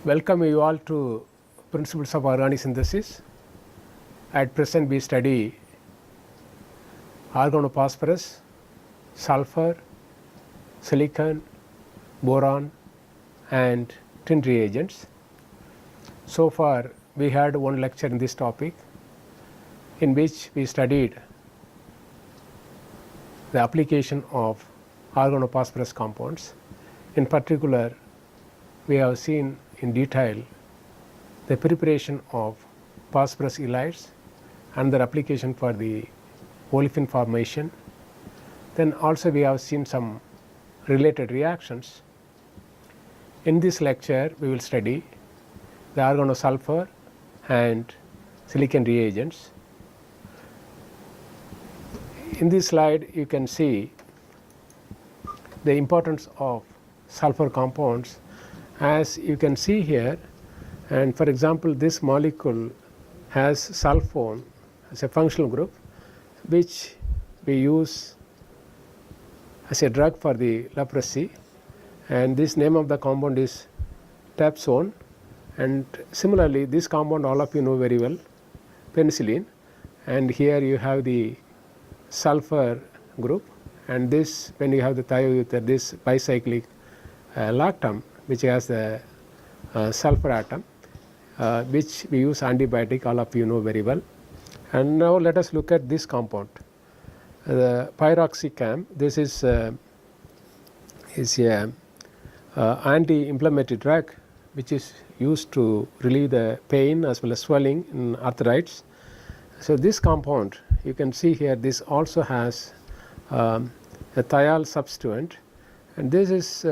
Welcome you all to Principles of Organic Synthesis. At present we study organophosphorus, sulfur, silicon, boron and tin reagents. So far we had one lecture in this topic in which we studied the application of organophosphorus compounds. In particular, we have seen in detail the preparation of phosphorus ylides and their application for the olefin formation. Then also we have seen some related reactions. In this lecture we will study the organosulfur and silicon reagents. In this slide you can see the importance of sulfur compounds. As you can see here, and for example this molecule has sulfone as a functional group which we use as a drug for the leprosy, and this name of the compound is tapsone. And similarly this compound all of you know very well, penicillin, and here you have the sulfur group, and this when you have the thioether, this bicyclic lactam which has the sulfur atom which we use antibiotic, all of you know very well. And now let us look at this compound, the piroxicam. This is a anti-inflammatory drug which is used to relieve the pain as well as swelling in arthritis. So this compound you can see here, this also has a thiol substituent, and this is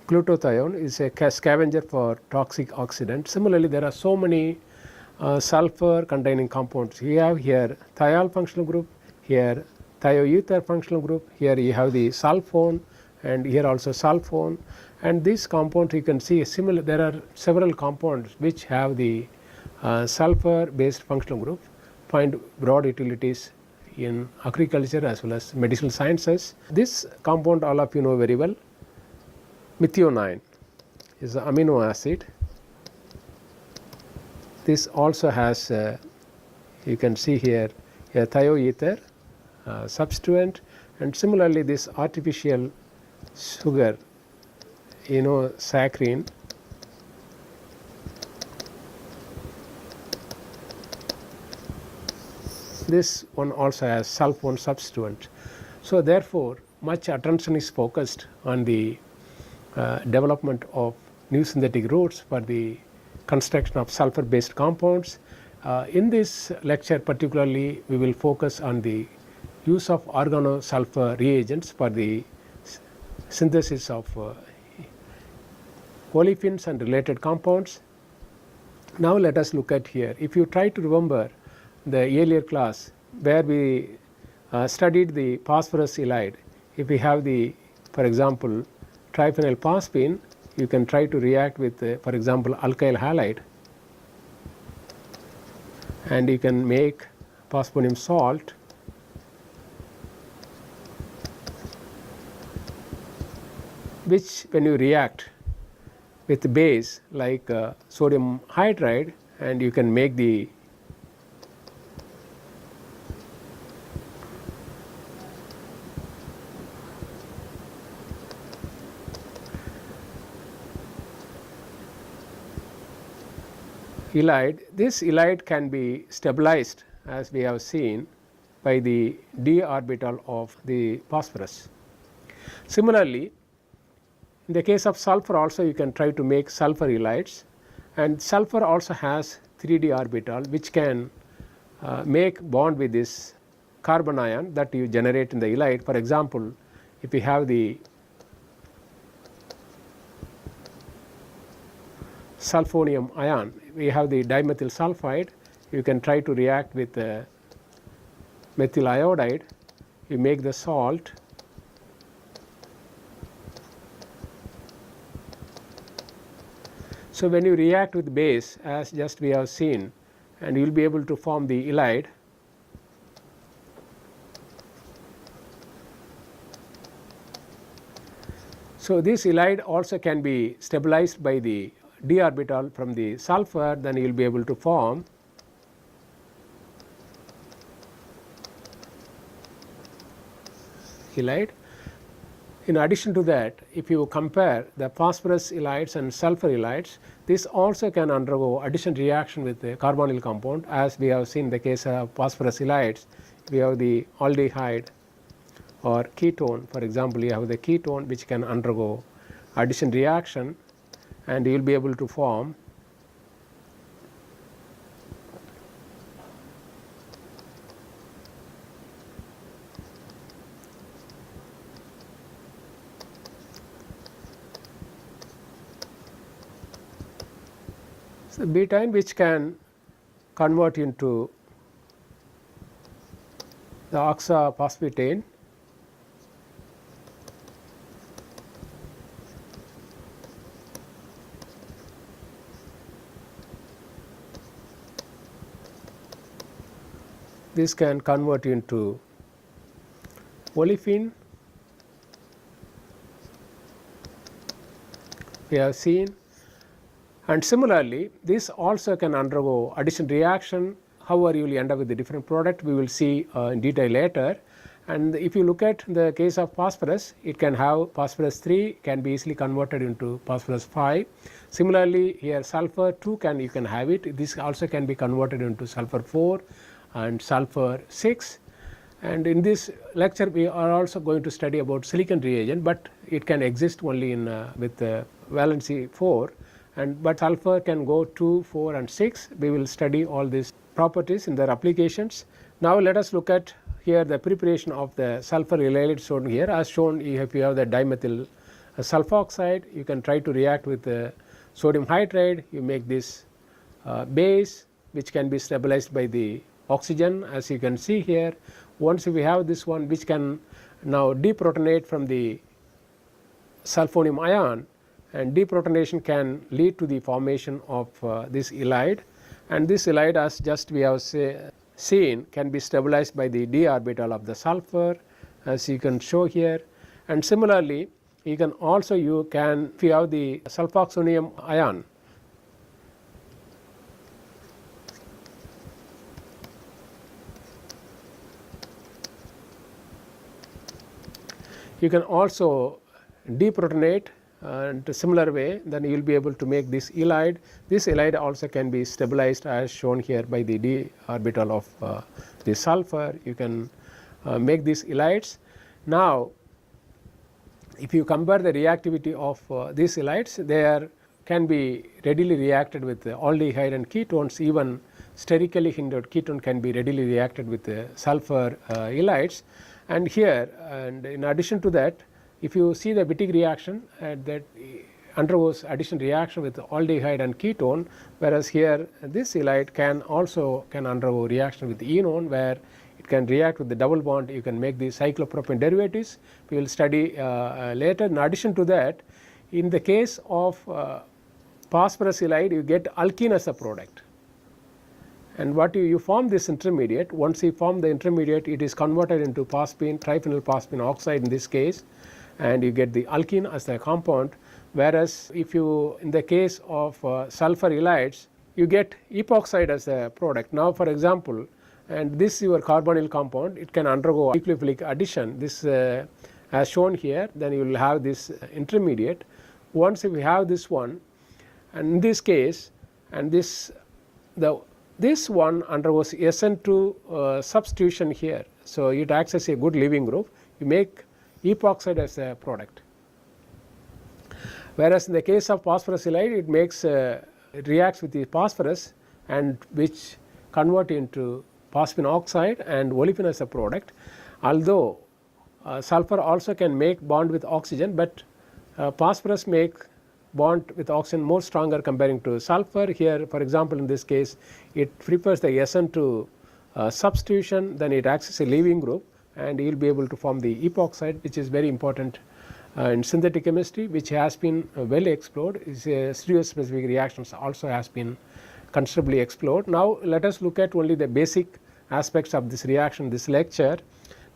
glutathione is a scavenger for toxic oxidant. Similarly, there are so many sulfur containing compounds. You have here thiol functional group, here thioether functional group, here you have the sulfone, and here also sulfone. And this compound you can see similar, there are several compounds which have the sulfur based functional group, find broad utilities in agriculture as well as medicinal sciences. This compound all of you know very well, methionine is an amino acid. This also has you can see here a thioether substituent, and similarly this artificial sugar, you know, saccharin, this one also has sulfone substituent. So therefore much attention is focused on the development of new synthetic routes for the construction of sulfur based compounds. In this lecture particularly we will focus on the use of organosulfur reagents for the synthesis of olefins and related compounds. Now let us look at here. If you try to remember the earlier class where we studied the phosphorus ylide, if we have the, for example, triphenyl phosphine, you can try to react with for example alkyl halide, and you can make phosphonium salt, which when you react with the base like sodium hydride, and you can make the ylide. This ylide can be stabilized as we have seen by the d orbital of the phosphorus. Similarly, in the case of sulfur also you can try to make sulfur ylides, and sulfur also has 3d orbital which can make bond with this carbon ion that you generate in the ylide. For example, if you have the sulfonium ion, we have the dimethyl sulfide, you can try to react with methyl iodide, you make the salt, so when you react with base as just we have seen, and you will be able to form the ylide. So this ylide also can be stabilized by the d orbital from the sulfur, then you will be able to form halide. In addition to that, if you compare the phosphorus halides and sulfur halides, this also can undergo addition reaction with the carbonyl compound, as we have seen in the case of phosphorus halides. We have the aldehyde or ketone. For example, you have the ketone which can undergo addition reaction, and you will be able to form betaine, which can convert into the oxaphosphetane, this can convert into olefin. We have seen, and similarly this also can undergo addition reaction. However, you will end up with a different product. We will see in detail later. And if you look at the case of phosphorus, it can have phosphorus 3 can be easily converted into phosphorus 5. Similarly, here sulfur 2 you can have it. This also can be converted into sulfur 4 and sulfur 6. And in this lecture we are also going to study about silicon reagent, but it can exist only in with valency 4, and but sulfur can go 2, 4 and 6. We will study all these properties in their applications. Now let us look at here the preparation of the sulfur halide shown here. As shown, if you have the dimethyl sulfoxide, you can try to react with the sodium hydride. You make this base which can be stabilized by the oxygen, as you can see here. Once we have this one which can now deprotonate from the sulfonium ion, and deprotonation can lead to the formation of this halide, and this halide, as just we have seen, can be stabilized by the d orbital of the sulfur, as you can show here. And similarly, you can also if you have the sulfoxonium ion, you can also deprotonate in a similar way, then you will be able to make this halide. This halide also can be stabilized as shown here by the d orbital of the sulfur. You can make these halides. Now, if you compare the reactivity of these halides, they can be readily reacted with the aldehyde and ketones. Even sterically hindered ketone can be readily reacted with the sulfur halides. And here, and in addition to that, if you see the Wittig reaction, that undergoes addition reaction with aldehyde and ketone, whereas here this halide can undergo reaction with enone, where it can react with the double bond. You can make the cyclopropane derivatives. We will study later. In addition to that, in the case of phosphorus halide, you get alkene as a product. And what you form this intermediate. Once you form the intermediate, it is converted into phosphine, triphenyl phosphine oxide in this case, and you get the alkene as the compound. Whereas if you, in the case of sulfur halides, you get epoxide as a product. Now, for example, and this your carbonyl compound, it can undergo nucleophilic addition. This as shown here, then you will have this intermediate. Once if you have this one, and in this case, and this one undergoes SN2 substitution here. So it acts as a good leaving group. You make epoxide as a product. Whereas in the case of phosphorus halide, it makes it reacts with the phosphorus, and which convert into phosphine oxide and olefin as a product. Although sulfur also can make bond with oxygen, but phosphorus make bond with oxygen more stronger comparing to sulfur. Here, for example, in this case, it prefers the SN2 substitution, then it acts as a leaving group, and you will be able to form the epoxide, which is very important in synthetic chemistry, which has been well explored. Stereospecific reactions also has been considerably explored. Now let us look at only the basic aspects of this reaction, this lecture.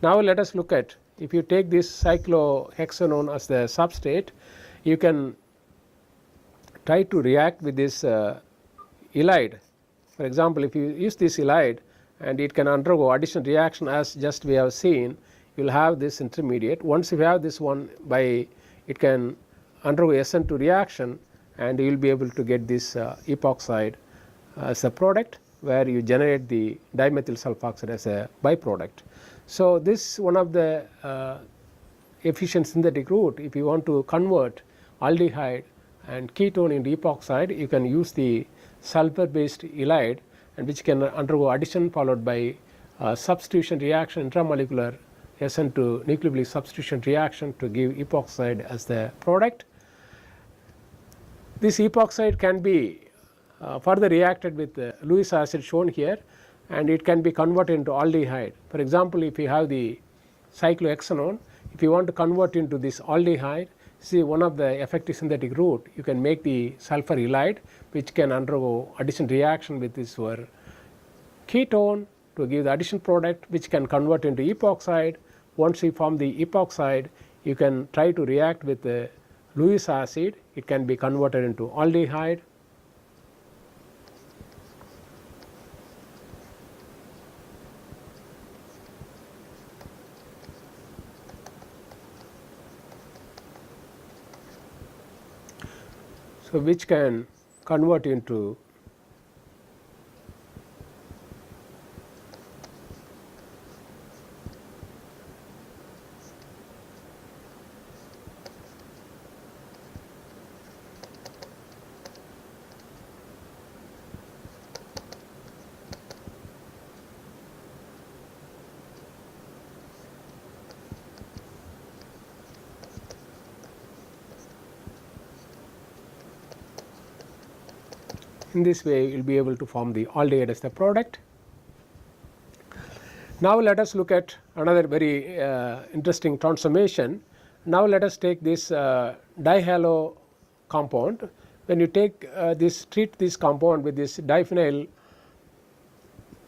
Now let us look at, if you take this cyclohexanone as the substrate, you can try to react with this halide. For example, if you use this halide and it can undergo addition reaction as just we have seen, you will have this intermediate. Once you have this one, by it can undergo SN2 reaction and you will be able to get this epoxide as a product, where you generate the dimethyl sulfoxide as a byproduct. So, this one of the efficient synthetic route. If you want to convert aldehyde and ketone into epoxide, you can use the sulfur based halide, and which can undergo addition followed by substitution reaction, intramolecular SN2 nucleophilic substitution reaction to give epoxide as the product. This epoxide can be further reacted with Lewis acid shown here, and it can be converted into aldehyde. For example, if you have the cyclohexanone, if you want to convert into this aldehyde, see one of the effective synthetic route, you can make the sulfur halide, which can undergo addition reaction with this ketone to give the addition product, which can convert into epoxide. Once you form the epoxide, you can try to react with the Lewis acid, it can be converted into aldehyde. So, which can convert into in this way you will be able to form the aldehyde as the product. Now, let us look at another very interesting transformation. Now, let us take this dihalo compound. When you take treat this compound with this diphenyl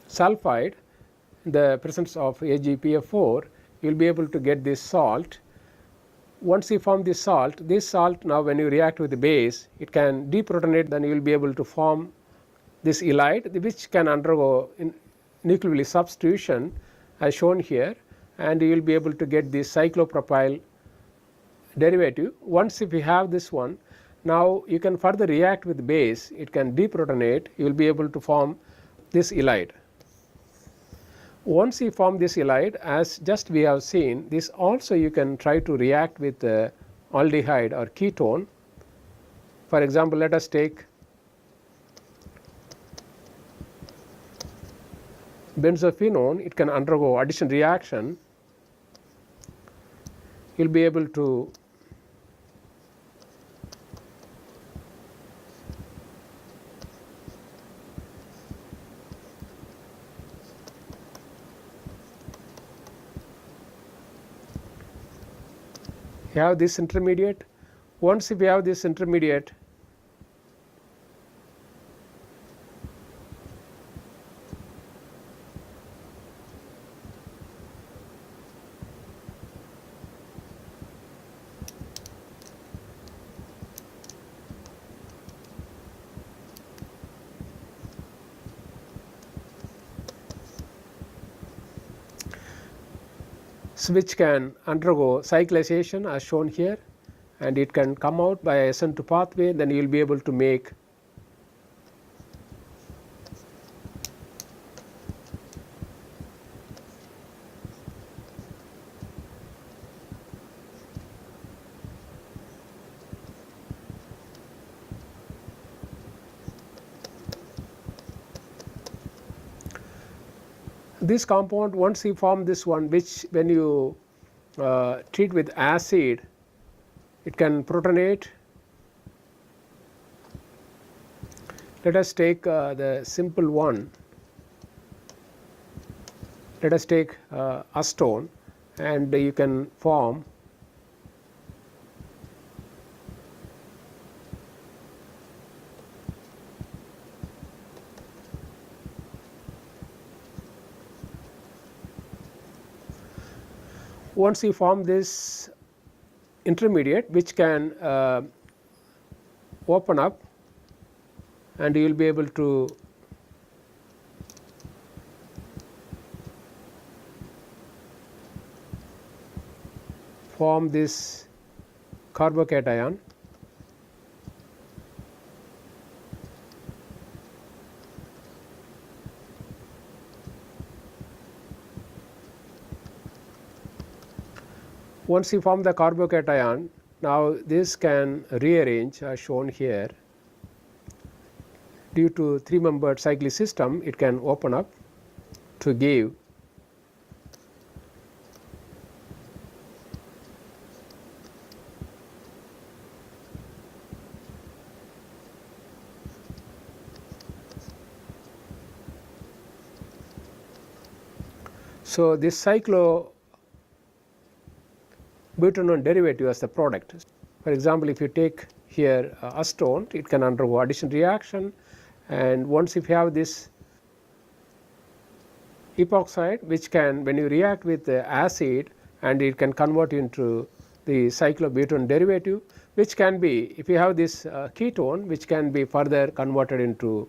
sulfide in the presence of AgPF4, you will be able to get this salt. Once you form this salt now when you react with the base, it can deprotonate, then you will be able to form this halide, which can undergo nucleophilic substitution as shown here, and you will be able to get this cyclopropyl derivative. Once if you have this one, now you can further react with the base, it can deprotonate, you will be able to form this halide. Once you form this halide, as just we have seen, this also you can try to react with aldehyde or ketone. For example, let us take benzophenone, it can undergo addition reaction, you will be able to have this intermediate. Once if you have this intermediate, which can undergo cyclization as shown here, and it can come out by a SN2 pathway, then you will be able to make this compound. Once you form this one, which when you treat with acid, it can protonate. Let us take the simple one. Let us take acetone, and you can form once you form this intermediate, which can open up and you will be able to form this carbocation. Once you form the carbocation, now this can rearrange as shown here. Due to 3-membered cyclic system, it can open up to give so this cyclobutanone derivative as the product. For example, if you take here acetone, it can undergo addition reaction, and once if you have this epoxide, which can, when you react with the acid, and it can convert into the cyclobutanone derivative, which can be, if you have this ketone, which can be further converted into,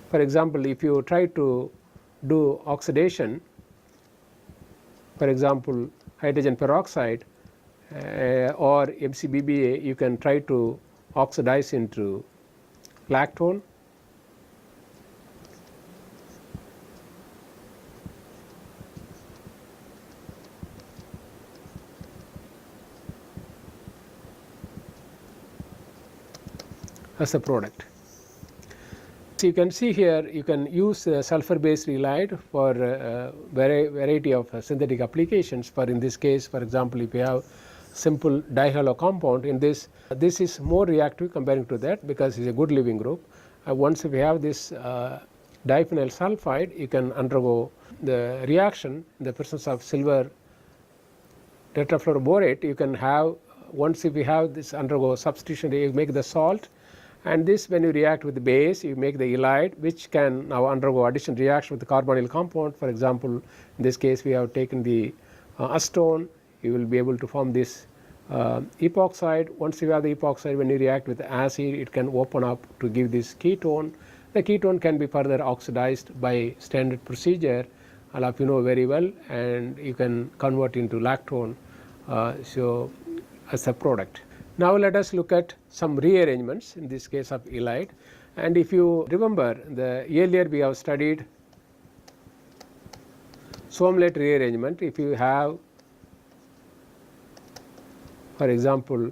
for example, if you try to do oxidation, for example, hydrogen peroxide or MCBBA, you can try to oxidize into lactone. As a product. So you can see here, you can use sulfur based halide for variety of synthetic applications. For in this case, for example, if you have simple dihalo compound, in this is more reactive comparing to that, because it's a good leaving group. Once if you have this diphenyl sulfide, you can undergo the reaction in the presence of silver tetrafluoroborate. You can have, once if you have this undergo substitution, you make the salt, and this, when you react with the base, you make the halide, which can now undergo addition reaction with the carbonyl compound. For example, in this case we have taken the acetone, you will be able to form this epoxide. Once you have the epoxide, when you react with the acid, it can open up to give this ketone. The ketone can be further oxidized by standard procedure, all of you know very well, and you can convert into lactone so as a product. Now let us look at some rearrangements in this case of halide. And if you remember, the earlier we have studied Swayam rearrangement. If you have, for example,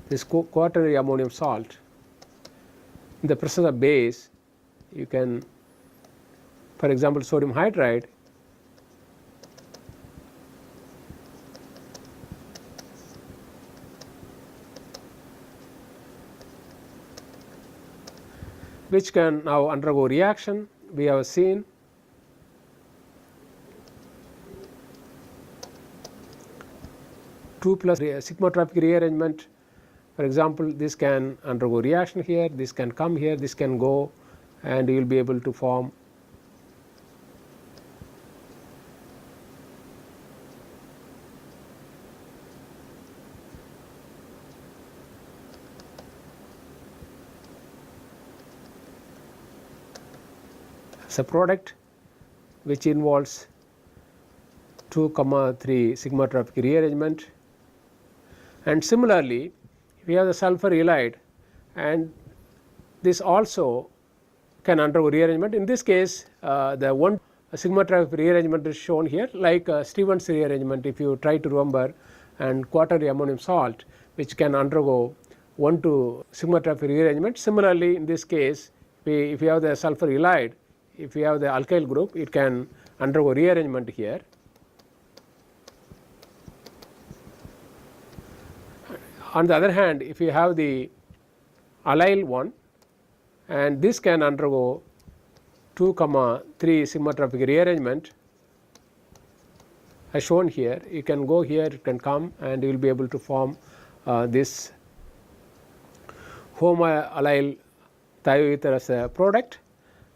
this quaternary ammonium salt, in the presence of base, you can, for example, sodium hydride, which can now undergo reaction. We have seen two plus sigmotropic rearrangement. For example, this can undergo reaction here, this can come here, this can go, and you will be able to form as a product which involves 2,3 sigmotropic rearrangement. And similarly, we have the sulfur halide, and this also can undergo rearrangement. In this case, the one sigmotropic rearrangement is shown here, like Stevens rearrangement, if you try to remember, and quaternary ammonium salt, which can undergo 1,2 sigmotropic rearrangement. Similarly, in this case, if you have the sulfur halide, if you have the alkyl group, it can undergo rearrangement here. On the other hand, if you have the allyl one, and this can undergo 2,3 sigmotropic rearrangement as shown here. You can go here, it can come, and you will be able to form this homoallyl thioether as a product.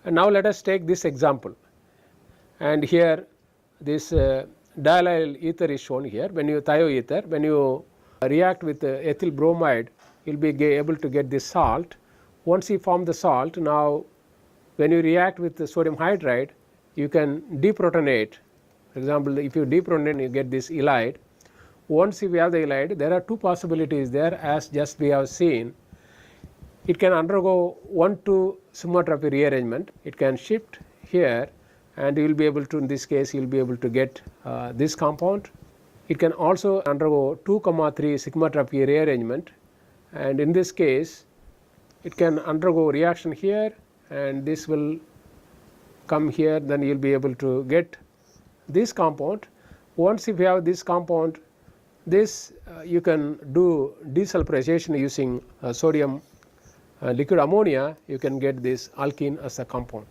And now let us take this example, and here this diallyl ether is shown here. When you thioether, when you react with ethyl bromide you will be able to get this salt. Once you form the salt, now when you react with the sodium hydride, you can deprotonate. For example, if you deprotonate, you get this halide. Once you have the halide, there are two possibilities there, as just we have seen. It can undergo 1:2 sigma-tropy rearrangement. It can shift here, and you will be able to, in this case, you will be able to get this compound. It can also undergo 2,3 sigma-tropy rearrangement, and in this case, it can undergo reaction here, and this will come here. Then you will be able to get this compound. Once if you have this compound, this you can do desulfurization using sodium liquid ammonia. You can get this alkene as a compound.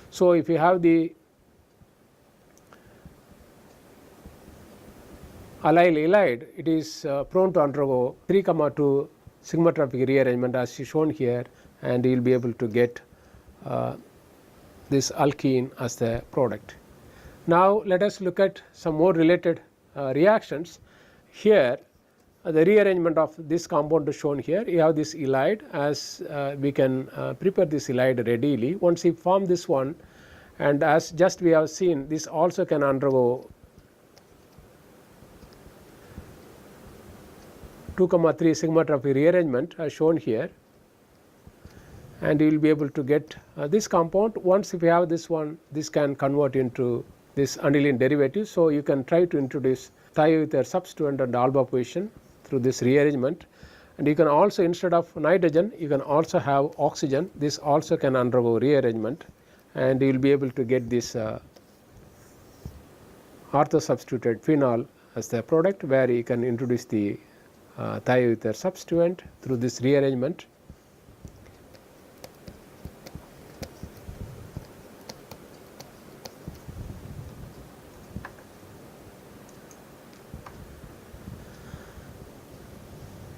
So if you have the allyl halide, it is prone to undergo 3,2 sigma-trophic rearrangement as shown here, and you will be able to get this alkene as the product. Now let us look at some more related reactions. Here the rearrangement of this compound is shown here. You have this halide, as we can prepare this halide readily. Once you form this one, and as just we have seen, this also can undergo 2,3 sigma-trophy rearrangement as shown here, and you will be able to get this compound. Once if you have this one, this can convert into this aniline derivative. So you can try to introduce thioether substituent at the alpha position through this rearrangement, and you can also, instead of nitrogen, you can also have oxygen. This also can undergo rearrangement, and you will be able to get this ortho substituted phenol as the product, where you can introduce the thioether substituent through this rearrangement.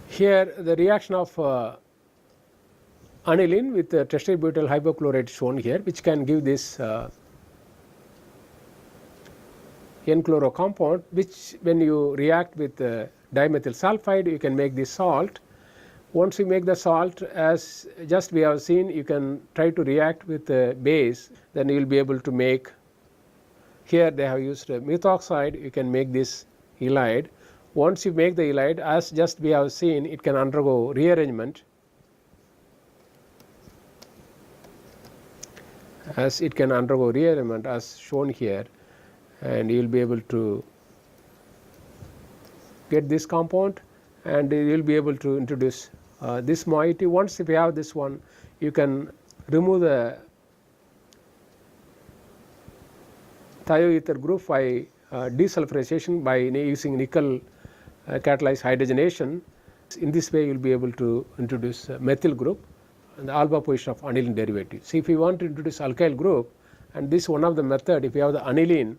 Here the reaction of aniline with tetrahydrobutyl hypochlorite shown here, which can give this N-chloro compound, which when you react with dimethyl sulfide, you can make this salt. Once you make the salt, as just we have seen, you can try to react with the base, then you will be able to make, here they have used methoxide, you can make this halide. Once you make the halide, as just we have seen, it can undergo rearrangement, as it can undergo rearrangement as shown here, and you will be able to get this compound, and you will be able to introduce this moiety. Once if you have this one, you can remove the thioether group by desulfurization by using nickel catalyzed hydrogenation. In this way you will be able to introduce methyl group and the alpha position of aniline derivative. See, if you want to introduce alkyl group, and this one of the method, if you have the aniline,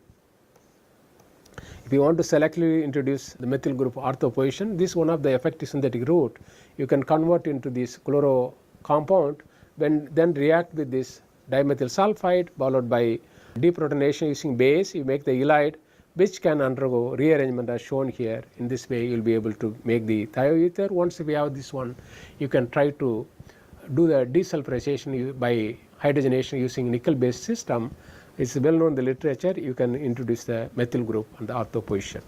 if you want to selectively introduce the methyl group ortho position, this one of the effective synthetic route, you can convert into this chloro compound, then react with this dimethyl sulfide followed by deprotonation using base, you make the halide, which can undergo rearrangement as shown here. In this way you will be able to make the thioether. Once we have this one, you can try to do the desulfurization by hydrogenation using nickel based system. It is well known in the literature. You can introduce the methyl group on the ortho position.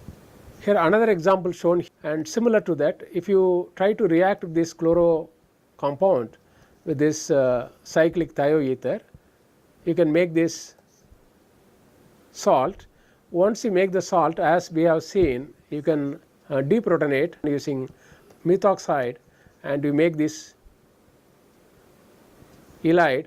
Here another example shown, and similar to that, if you try to react with this chloro compound with this cyclic thioether, you can make this salt. Once you make the salt, as we have seen, you can deprotonate using methoxide, and you make this halide.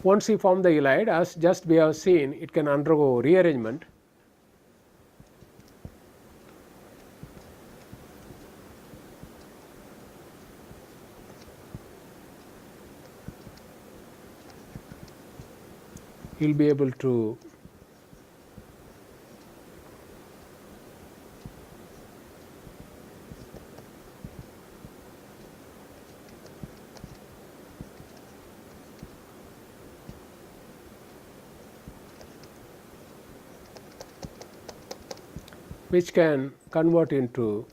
Once you form the halide, as just we have seen, it can undergo rearrangement. You will be able to which can convert into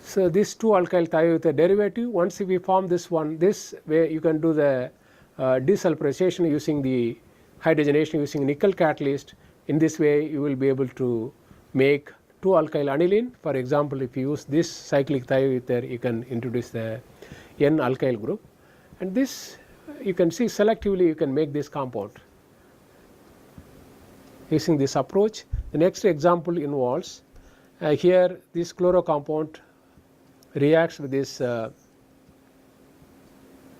so this 2-alkyl thioether derivative. Once we form this one, this way you can do the desulfurization using the hydrogenation using nickel catalyst. In this way you will be able to make 2-alkyl aniline. For example, if you use this cyclic thioether, you can introduce the N-alkyl group, and this you can see selectively you can make this compound using this approach. The next example involves here this chloro compound reacts with this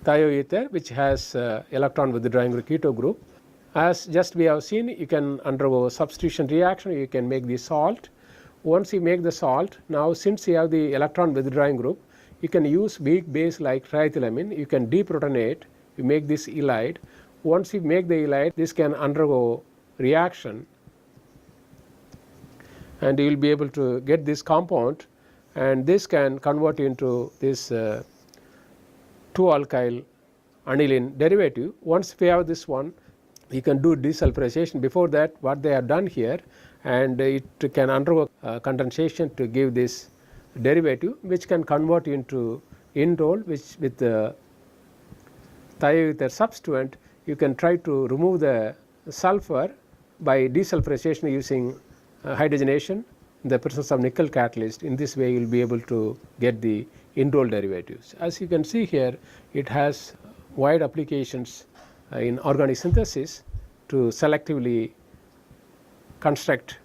thioether, which has electron withdrawing keto group. As just we have seen, you can undergo substitution reaction, you can make the salt. Once you make the salt, now since you have the electron withdrawing group, you can use weak base like triethylamine, you can deprotonate, you make this ylide. Once you make the ylide, this can undergo reaction and you will be able to get this compound, and this can convert into this 2-alkyl aniline derivative. Once we have this one, you can do desulfurization. Before that, what they have done here, and it can undergo condensation to give this derivative, which can convert into indole, which with the thioether substituent you can try to remove the sulfur by desulfurization using hydrogenation in the presence of nickel catalyst. In this way you will be able to get the indole derivatives. As you can see here, it has wide applications in organic synthesis to selectively construct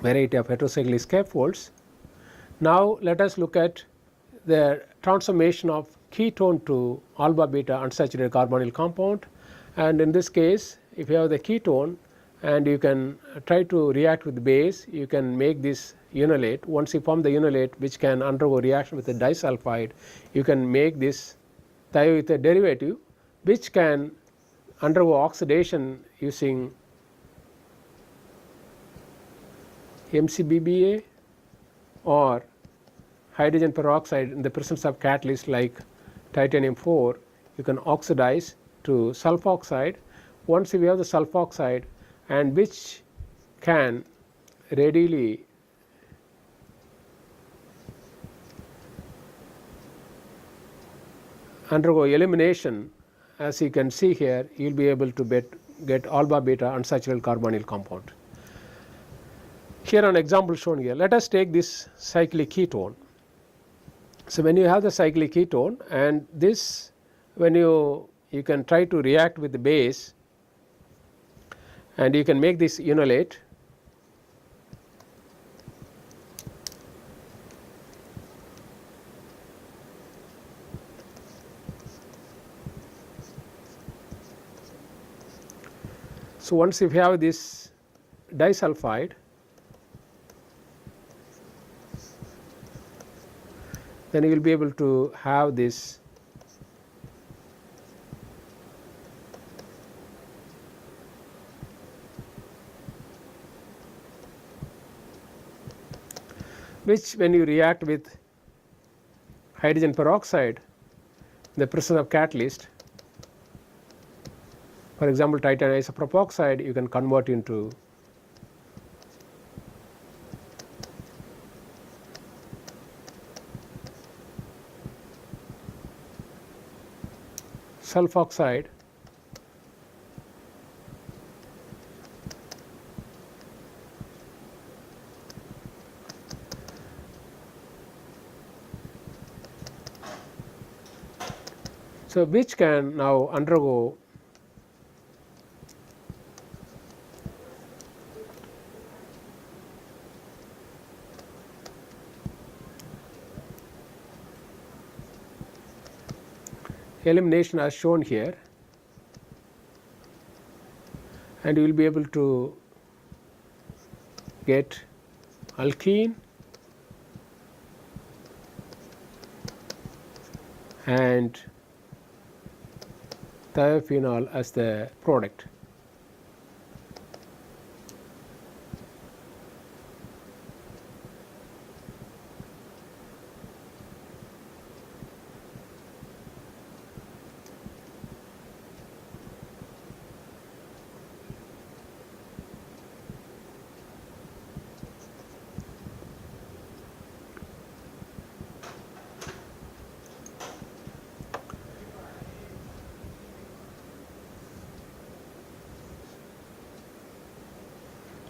variety of heterocyclic scaffolds. Now let us look at the transformation of ketone to alpha beta unsaturated carbonyl compound, and in this case if you have the ketone and you can try to react with the base, you can make this unolate. Once you form the unolate, which can undergo reaction with the disulfide, you can make this thioether derivative, which can undergo oxidation using MCBBA or hydrogen peroxide in the presence of catalyst like titanium 4. You can oxidize to sulfoxide. Once you have the sulfoxide, and which can readily undergo elimination, as you can see here, you will be able to get alpha beta unsaturated carbonyl compound. Here an example shown here. Let us take this cyclic ketone. So when you have the cyclic ketone, and this when you can try to react with the base and you can make this unolate. So once if you have this disulfide, then you will be able to have this which when you react with hydrogen peroxide in the presence of catalyst, for example titanium isopropoxide, you can convert into sulfoxide, so which can now undergo elimination as shown here, and you will be able to get alkene and thiophenol as the product.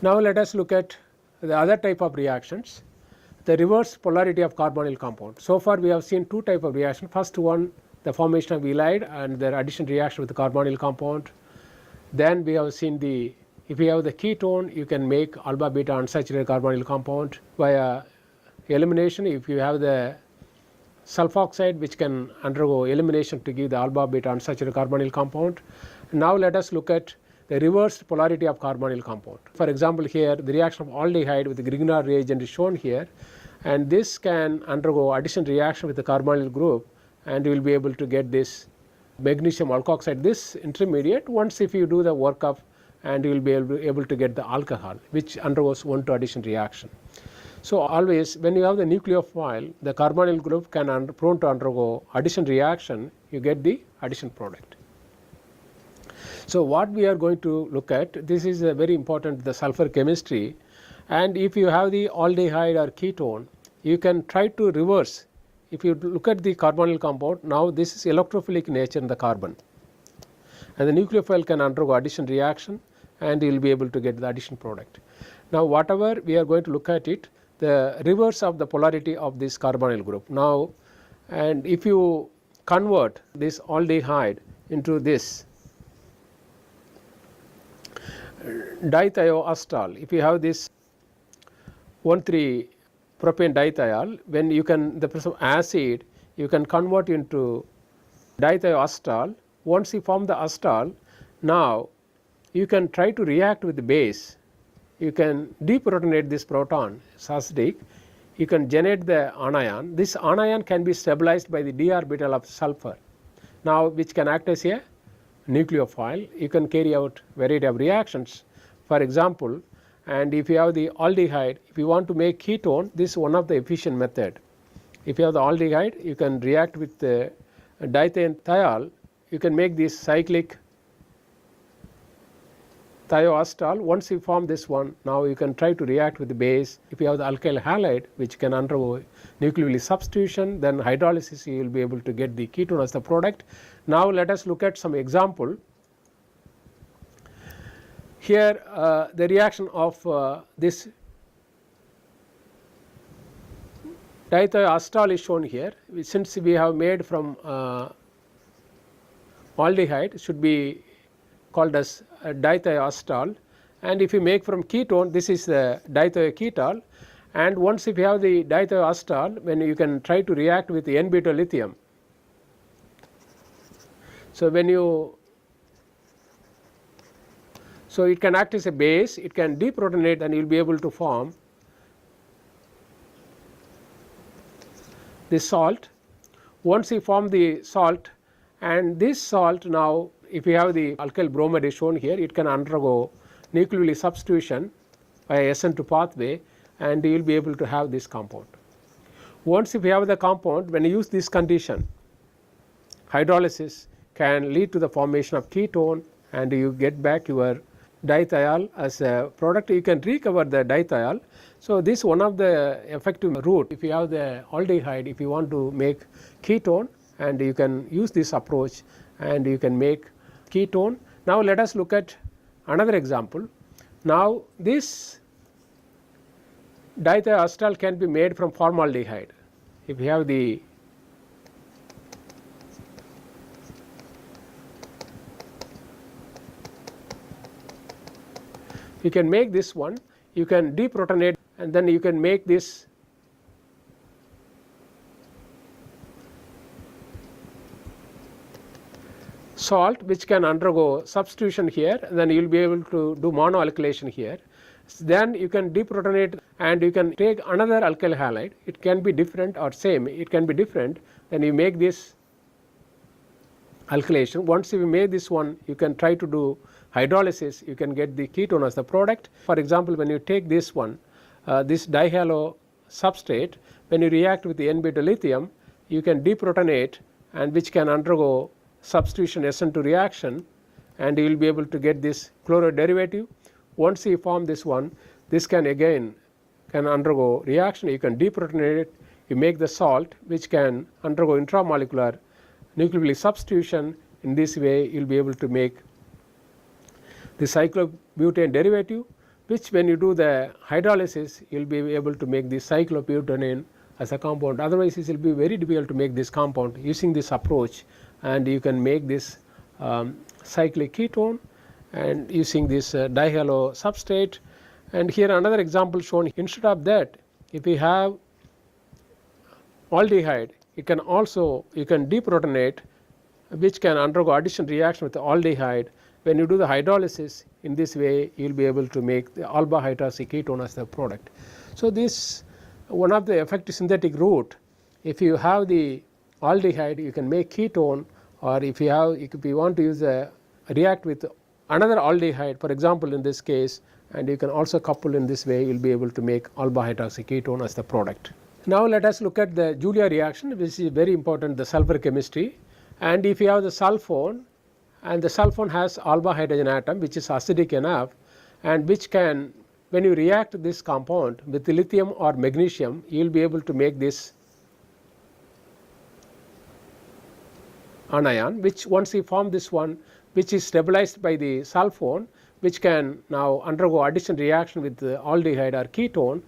Now let us look at the other type of reactions, the reverse polarity of carbonyl compound. So far we have seen two types of reaction. First one, the formation of halide and their addition reaction with the carbonyl compound. Then we have seen if you have the ketone, you can make alpha beta unsaturated carbonyl compound via elimination. If you have the sulfoxide, which can undergo elimination to give the alpha beta unsaturated carbonyl compound. Now let us look at the reversed polarity of carbonyl compound. For example, here the reaction of aldehyde with the Grignard reagent is shown here, and this can undergo addition reaction with the carbonyl group, and you will be able to get this magnesium alkoxide, this intermediate. Once if you do the workup, and you will be able to get the alcohol, which undergoes 1:2 addition reaction. So always when you have the nucleophile, the carbonyl group can prone to undergo addition reaction, you get the addition product. So what we are going to look at, this is a very important, the sulfur chemistry, and if you have the aldehyde or ketone, you can try to reverse. If you look at the carbonyl compound, now this is electrophilic nature in the carbon, and the nucleophile can undergo addition reaction, and you will be able to get the addition product. Now whatever we are going to look at it, the reverse of the polarity of this carbonyl group. Now, and if you convert this aldehyde into this dithioacetal, if you have this 1,3 propane dithiol, when you can the presence of acid, you can convert into dithioacetal. Once you form the acetal, now you can try to react with the base. You can deprotonate this proton, it's acidic. You can generate the anion. This anion can be stabilized by the d orbital of sulfur, now which can act as a nucleophile. You can carry out variety of reactions. For example, and if you have the aldehyde, if you want to make ketone, this is one of the efficient method. If you have the aldehyde, you can react with the dithiol. You can make this cyclic thioacetal. Once you form this one, now you can try to react with the base. If you have the alkyl halide, which can undergo nucleophilic substitution, then hydrolysis, you will be able to get the ketone as the product. Now let us look at some example. Here the reaction of this dithioacetal is shown here. Since we have made from aldehyde, it should be called as dithioacetal, and if you make from ketone, this is the dithioketal. And once if you have the dithioacetal, when you can try to react with the n-beta lithium. So when you, so it can act as a base, it can deprotonate, and you will be able to form the salt. Once you form the salt, and this salt now, if you have the alkyl bromide is shown here, it can undergo nucleophilic substitution by SN2 pathway, and you will be able to have this compound. Once if you have the compound, when you use this condition, hydrolysis can lead to the formation of ketone, and you get back your dithiol as a product. You can recover the dithiol. So this is one of the effective route. If you have the aldehyde, if you want to make ketone, and you can use this approach, and you can make ketone. Now let us look at another example. Now this dithioacetal can be made from formaldehyde. If you have the you can make this one, you can deprotonate, and then you can make this salt, which can undergo substitution here, and then you will be able to do monoalkylation here. Then you can deprotonate, and you can take another alkyl halide. It can be different or same, it can be different. Then you make this alkylation. Once you make this one, you can try to do hydrolysis, you can get the ketone as the product. For example, when you take this one, this dihalo substrate, when you react with the n-beta lithium, you can deprotonate, and which can undergo substitution SN2 reaction, and you will be able to get this chloro derivative. Once you form this one, this can again undergo reaction. You can deprotonate it, you make the salt, which can undergo intramolecular nucleophilic substitution. In this way you will be able to make the cyclobutane derivative. which when you do the hydrolysis you will be able to make the cyclobutadiene as a compound. Otherwise it will be very difficult to make this compound using this approach, and you can make this cyclic ketone and using this dihalo substrate. And here another example shown. Instead of that, if you have aldehyde, you can deprotonate, which can undergo addition reaction with the aldehyde. When you do the hydrolysis in this way, you will be able to make the alpha hydroxyketone as the product. So this one of the effective synthetic route. If you have the aldehyde, you can make ketone, or if you want to use react with another aldehyde, for example in this case, and you can also couple in this way, you will be able to make alpha hydroxyketone as the product. Now let us look at the Julia reaction, which is very important, the sulfur chemistry. And if you have the sulfone, and the sulfone has alpha hydrogen atom which is acidic enough, and which can, when you react this compound with lithium or magnesium, you will be able to make this anion, which once you form this one, which is stabilized by the sulfone, which can now undergo addition reaction with the aldehyde or ketone,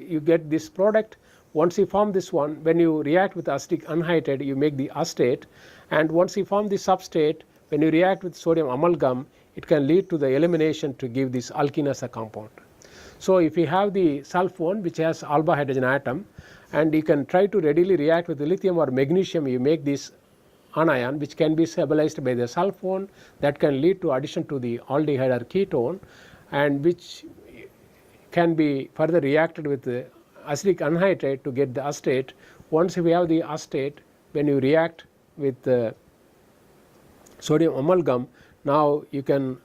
you get this product. Once you form this one, when you react with acetic anhydride, you make the acetate, and once you form the substrate, when you react with sodium amalgam, it can lead to the elimination to give this alkene as a compound. So if you have the sulfone which has alpha hydrogen atom, and you can try to readily react with the lithium or magnesium, you make this anion which can be stabilized by the sulfone, that can lead to addition to the aldehyde or ketone, and which can be further reacted with the acidic anhydride to get the acetate. Once we have the acetate, when you react with the sodium amalgam, now you can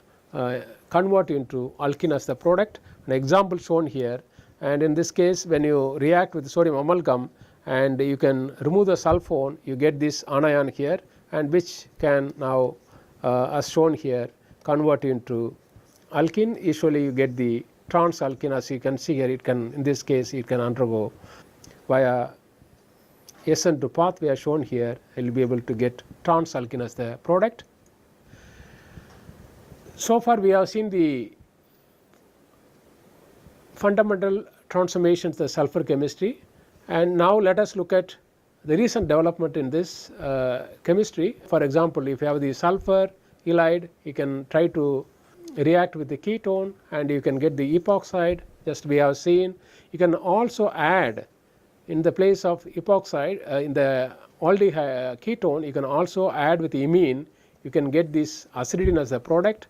convert into alkene as the product. An example shown here, and in this case when you react with the sodium amalgam and you can remove the sulfone, you get this anion here, and which can now as shown here convert into alkene. Usually you get the trans alkene, as you can see here. It can, in this case, it can undergo via SN2 pathway as shown here. You will be able to get trans alkene as the product. So far we have seen the fundamental transformations of the sulfur chemistry, and now let us look at the recent development in this chemistry. For example, if you have the sulfur halide, you can try to react with the ketone and you can get the epoxide, just we have seen. You can also add, in the place of epoxide, in the aldehyde ketone, you can also add with imine, you can get this acidity as a product.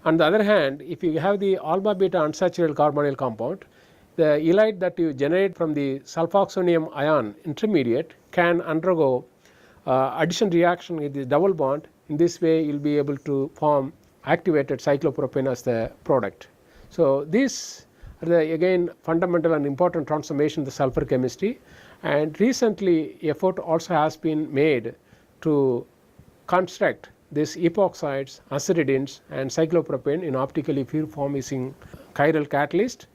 On the other hand, if you have the alpha beta unsaturated carbonyl compound, the halide that you generate from the sulfoxonium ion intermediate can undergo addition reaction with the double bond. In this way you will be able to form activated cyclopropane as the product. So these are the again fundamental and important transformation of the sulfur chemistry, and recently effort also has been made to construct these epoxides, acididines and cyclopropane in optically pure form using chiral catalyst.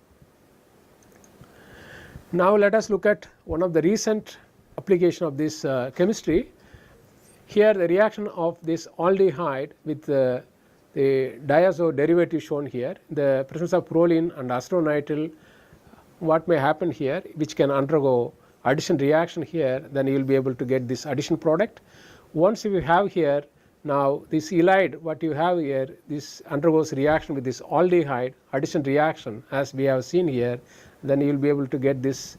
Now let us look at one of the recent application of this chemistry. Here the reaction of this aldehyde with the diazo derivative shown here, the presence of proline and acetonitrile, what may happen here, which can undergo addition reaction here, then you will be able to get this addition product. Once you have here, now this halide what you have here, this undergoes reaction with this aldehyde, addition reaction as we have seen here, then you will be able to get this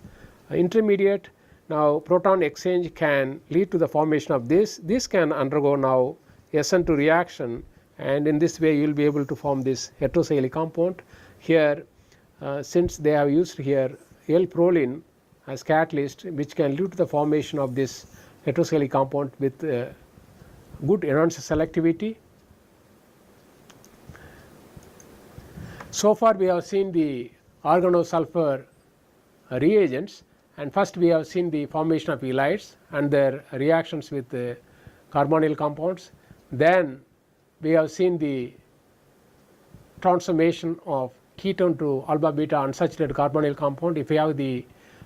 intermediate. Now proton exchange can lead to the formation of this. This can undergo now SN2 reaction, and in this way you will be able to form this heterocyclic compound. Here since they have used here L-proline as catalyst, which can lead to the formation of this heterocyclic compound with good enhanced selectivity. So far we have seen the organosulfur reagents, and first we have seen the formation of halides and their reactions with the carbonyl compounds. Then we have seen the transformation of ketone to alpha beta unsaturated carbonyl compound. If you have the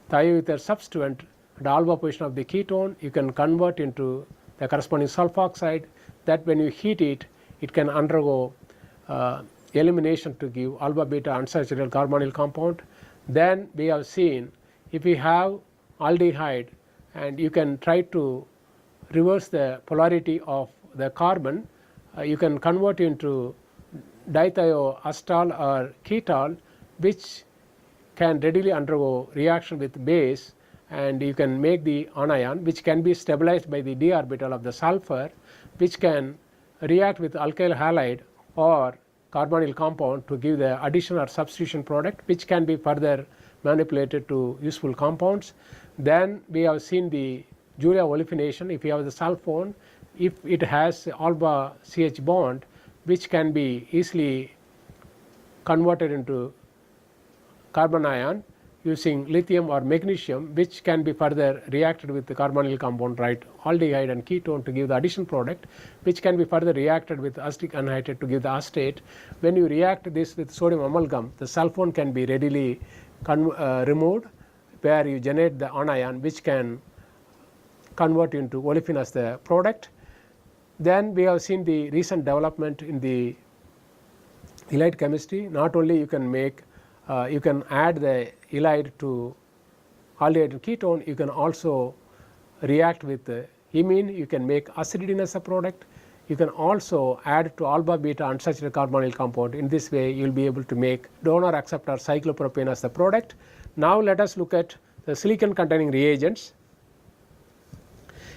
thioether substituent at alpha position of the ketone, you can convert into the corresponding sulfoxide, that when you heat it, it can undergo elimination to give alpha beta unsaturated carbonyl compound. Then we have seen if we have aldehyde and you can try to reverse the polarity of the carbon, you can convert into dithioacetal or ketol, which can readily undergo reaction with base, and you can make the anion which can be stabilized by the d orbital of the sulfur, which can react with alkyl halide or carbonyl compound to give the addition or substitution product, which can be further manipulated to useful compounds. Then we have seen the Julia olefination. If you have the sulfone, if it has alpha CH bond, which can be easily converted into carbon ion using lithium or magnesium, which can be further reacted with the carbonyl compound, right, aldehyde and ketone to give the addition product, which can be further reacted with acetic anhydride to give the acetate. When you react this with sodium amalgam, the sulfone can be readily removed, where you generate the anion which can convert into olefin as the product. Then we have seen the recent development in the halide chemistry. Not only you can make you can add the halide to aldehyde and ketone, you can also react with imine, you can make acidity as a product, you can also add to alpha beta unsaturated carbonyl compound. In this way you will be able to make donor acceptor cyclopropane as the product. Now let us look at the silicon containing reagents.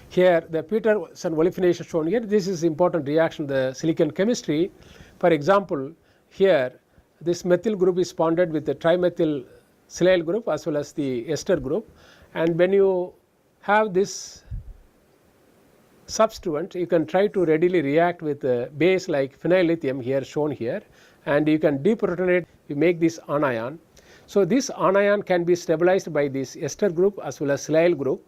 Here the Peterson olefination shown here, this is important reaction, the silicon chemistry. For example, here this methyl group is bonded with the trimethyl silyl group as well as the ester group, and when you have this substituent, you can try to readily react with a base like phenyl lithium here shown here, and you can deprotonate, you make this anion. So this anion can be stabilized by this ester group as well as silyl group,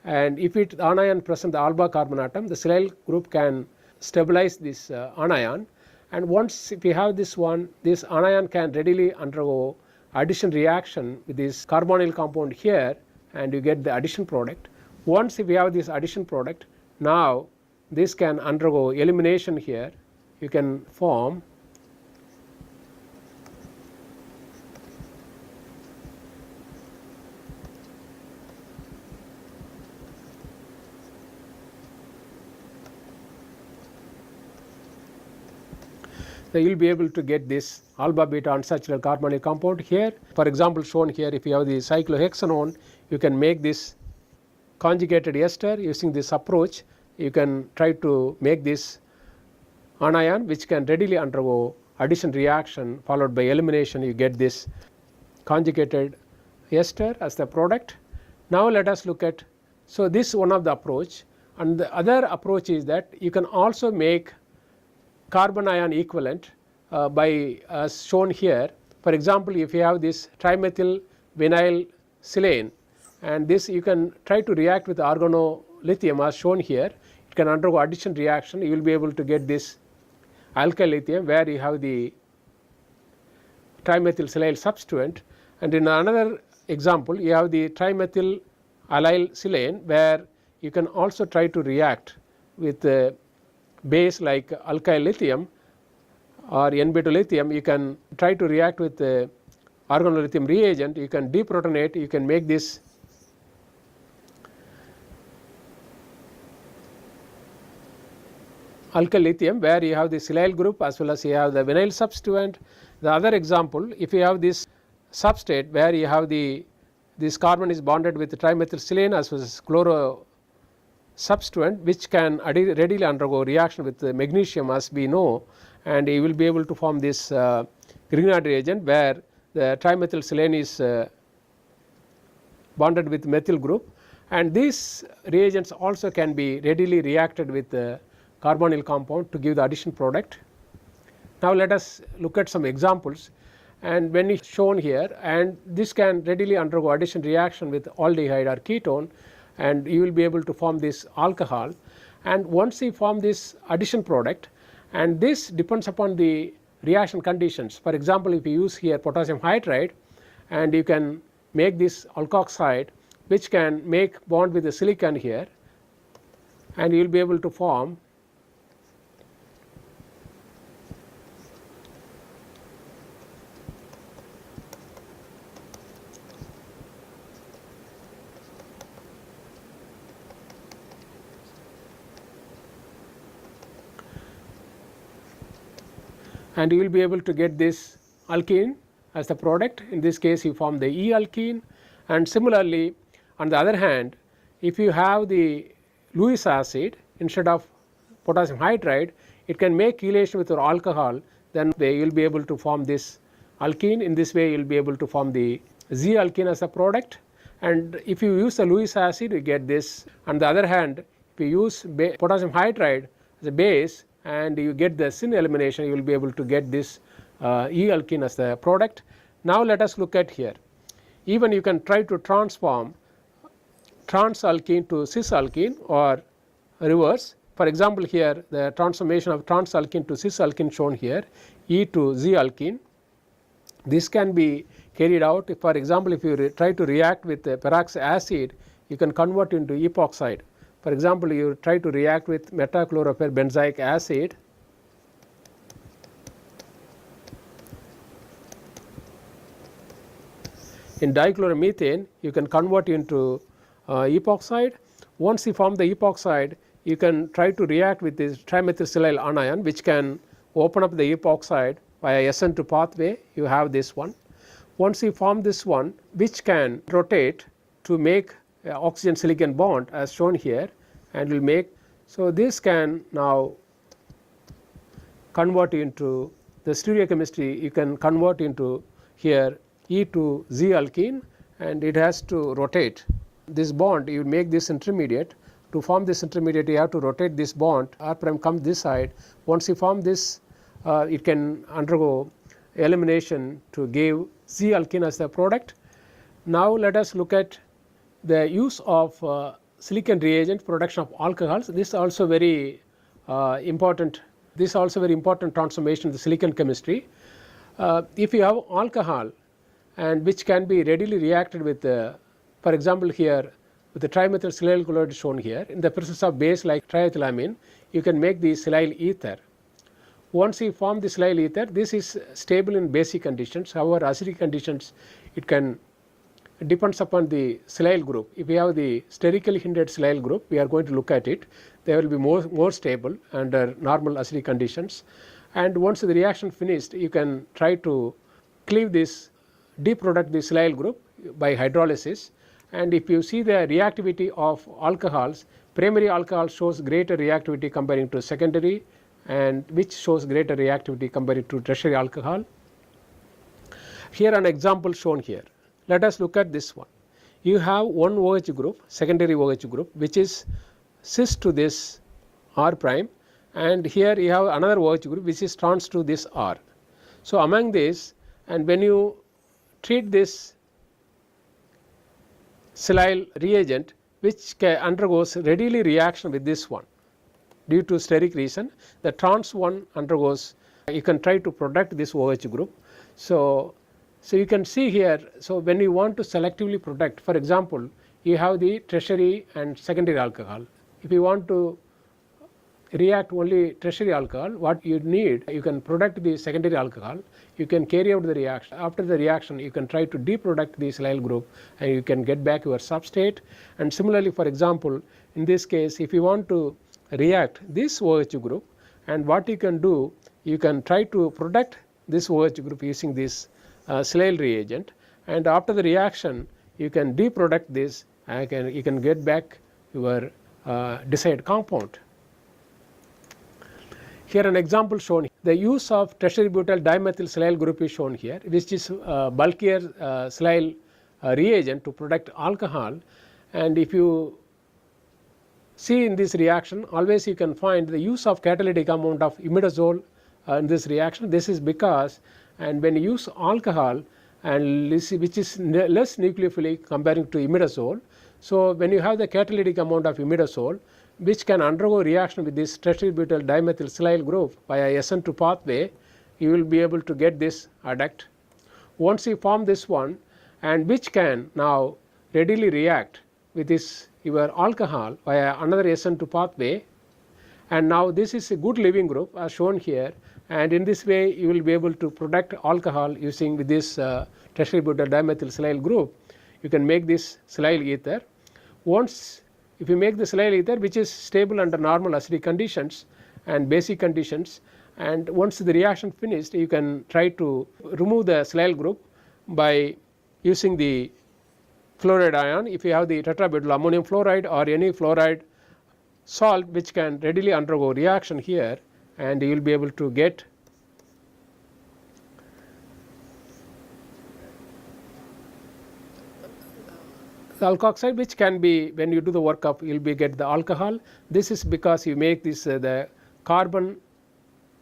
and if it anion present the alpha carbon atom, the silyl group can stabilize this anion. And once if we have this one, this anion can readily undergo addition reaction with this carbonyl compound here, and you get the addition product. Once if we have this addition product, now this can undergo elimination here. You can form so you will be able to get this alpha beta unsaturated carbonyl compound here. For example, shown here, if you have the cyclohexanone, you can make this conjugated ester using this approach. You can try to make this anion which can readily undergo addition reaction followed by elimination. You get this conjugated ester as the product. Now let us look at, so this one of the approach, and the other approach is that you can also make carbon ion equivalent by as shown here. For example, if you have this trimethyl vinyl silane, and this you can try to react with organolithium as shown here, it can undergo addition reaction. You will be able to get this alkyl lithium where you have the trimethyl silyl substituent, and in another example you have the trimethyl allyl silane where you can also try to react with base like alkyl lithium or N-beta lithium. You can try to react with the organolithium reagent, you can deprotonate, you can make this alkyl lithium where you have the silyl group as well as you have the vinyl substituent. The other example, if you have this substrate where you have this carbon is bonded with the trimethyl silane as well as chloro substituent, which can readily undergo reaction with the magnesium as we know, and you will be able to form this Grignard reagent where the trimethyl silane is bonded with methyl group, and these reagents also can be readily reacted with the carbonyl compound to give the addition product. Now let us look at some examples, and when it's shown here, and this can readily undergo addition reaction with aldehyde or ketone, and you will be able to form this alcohol. And once you form this addition product, and this depends upon the reaction conditions. For example, if you use here potassium hydride, and you can make this alkoxide which can make bond with the silicon here, and you will be able to form and you will be able to get this alkene as the product. In this case you form the E alkene, and similarly on the other hand, if you have the Lewis acid instead of potassium hydride, it can make chelation with your alcohol, then you will be able to form this alkene. In this way you will be able to form the Z alkene as a product. And if you use the Lewis acid, you get this. On the other hand, if you use potassium hydride as a base and you get the syn elimination, you will be able to get this E alkene as the product. Now let us look at here. Even you can try to transform trans alkene to cis alkene or reverse. For example, here the transformation of trans alkene to cis alkene shown here, E to Z alkene. This can be carried out. For example, if you try to react with peroxide acid, you can convert into epoxide. For example, you try to react with metachlorobenzoic acid, in dichloromethane you can convert into epoxide. Once you form the epoxide, you can try to react with this trimethylsilyl anion, which can open up the epoxide via SN2 pathway. You have this one. Once you form this one, which can rotate to make oxygen silicon bond as shown here, and will make, so this can now convert into the stereochemistry. You can convert into here E to Z alkene, and it has to rotate this bond. You make this intermediate. To form this intermediate, you have to rotate this bond. R prime comes this side. Once you form this, it can undergo elimination to give Z alkene as the product. Now let us look at the use of silicon reagent production of alcohols. This also very important. This also very important transformation in the silicon chemistry. If you have alcohol and which can be readily reacted with, for example, here with the trimethylsilyl chloride shown here, in the presence of base like triethylamine, you can make the silyl ether. Once you form the silyl ether, this is stable in basic conditions. However, acidic conditions, it can depends upon the silyl group. If we have the sterically hindered silyl group, we are going to look at it. They will be more stable under normal acidic conditions. And once the reaction finished, you can try to cleave this, deproduct the silyl group by hydrolysis. And if you see the reactivity of alcohols, primary alcohol shows greater reactivity comparing to secondary, and which shows greater reactivity compared to tertiary alcohol. Here an example shown here. Let us look at this one. You have one OH group, secondary OH group, which is cis to this R prime, and here you have another OH group which is trans to this R. So among this, and when you treat this silyl reagent, which undergoes readily reaction with this one due to steric reason, the trans one undergoes, you can try to product this OH group. So you can see here, so when you want to selectively product, for example, you have the tertiary and secondary alcohol. If you want to react only tertiary alcohol, what you need, you can product the secondary alcohol, you can carry out the reaction. After the reaction, you can try to deproduct the silyl group and you can get back your substrate. And similarly, for example, in this case, if you want to react this OH group, and what you can do, you can try to product this OH group using this silyl reagent, and after the reaction, you can deproduct this and you can get back your desired compound. Here an example shown. The use of tertiary butyl dimethyl silyl group is shown here, which is bulkier silyl reagent to product alcohol. And if you see in this reaction, always you can find the use of catalytic amount of imidazole in this reaction. This is because, and when you use alcohol and which is less nucleophilic comparing to imidazole, so when you have the catalytic amount of imidazole, which can undergo reaction with this tertiary butyl dimethyl silyl group via SN2 pathway, you will be able to get this adduct. Once you form this one, and which can now readily react with this your alcohol via another SN2 pathway, and now this is a good leaving group as shown here, and in this way you will be able to product alcohol using with this tertiary butyl dimethyl silyl group. You can make this silyl ether. Once if you make the silyl ether, which is stable under normal acidic conditions and basic conditions, and once the reaction finished, you can try to remove the silyl group by using the fluoride ion. If you have the tetrabutyl ammonium fluoride or any fluoride salt which can readily undergo reaction here, and you will be able to get the alkoxide, which can be, when you do the workup, you will be get the alcohol. This is because you make this the carbon,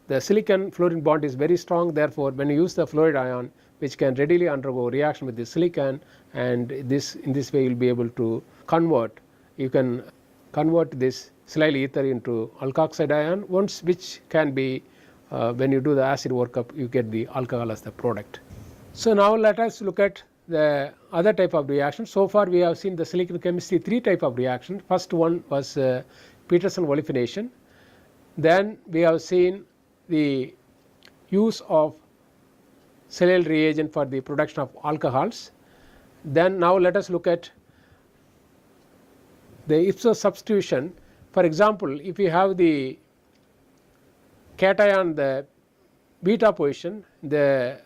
the silicon fluorine bond is very strong. Therefore, when you use the fluoride ion, which can readily undergo reaction with the silicon, and this in this way you will be able to convert. You can convert this silyl ether into alkoxide ion, once which can be when you do the acid workup, you get the alcohol as the product. So now let us look at the other type of reaction. So far we have seen the silicon chemistry 3 type of reaction. First one was Peterson olefination. Then we have seen the use of silyl reagent for the production of alcohols. Then now let us look at the ipso substitution. For example, if you have the cation, the beta position, the